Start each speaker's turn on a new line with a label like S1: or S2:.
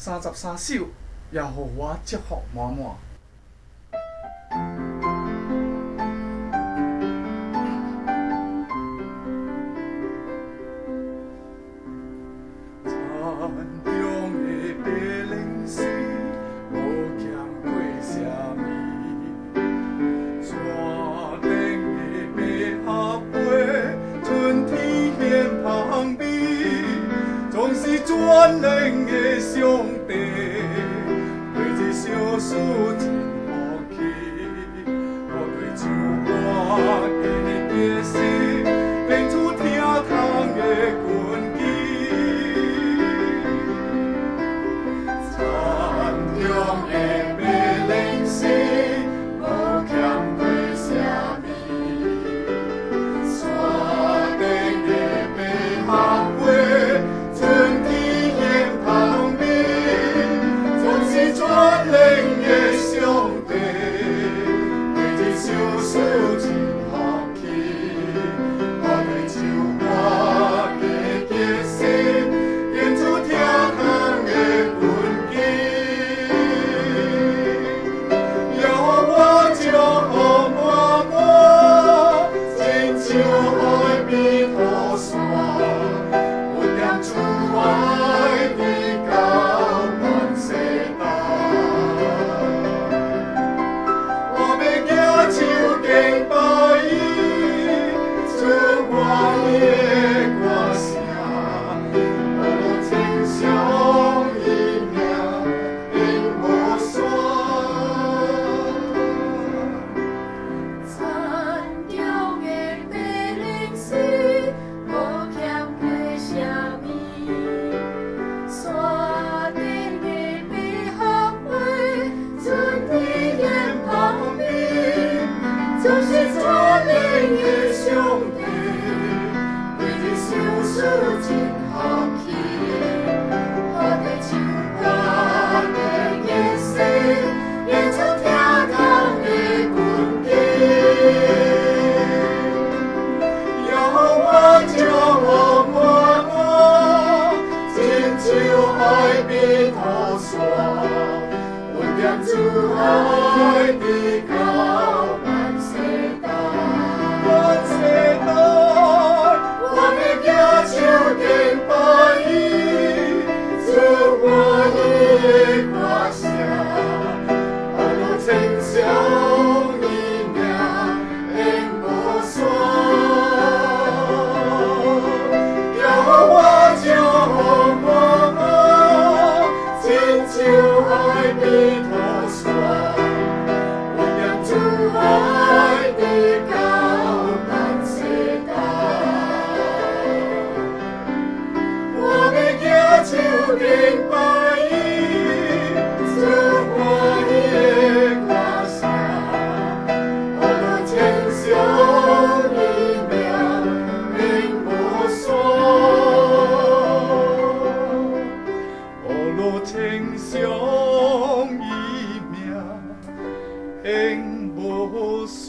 S1: 33首，也互我祝福满满。
S2: 全能的上帝，为这小事真福气。我对唱歌的决心，练出听痛的根基。山中的白灵丝，无欠过啥物。山顶的白合花。全能的上帝，为这小事真福气。我对唱歌的决心，练出听痛的根基。要我祝福满满，亲像海边土沙，有点出海的高万世大。手敬拜伊，出我的歌声，我称颂伊名，永无山。
S3: 山中的白灵丝，无欠过啥物。山顶的百合花，春天艳旁边。就是全能的上帝，为这小事真福气。我对唱歌的决心，练出听痛的根基。要我祝福满满，亲像海边土沙，温点出海的高。手敬拜伊，出我的歌声，我称颂伊名，永无山。要我祝福满满，亲像海边土沙，温暖出海的高万世大。手敬拜伊，出我的歌声，我称颂伊名，永无山。我称颂伊名，永无山。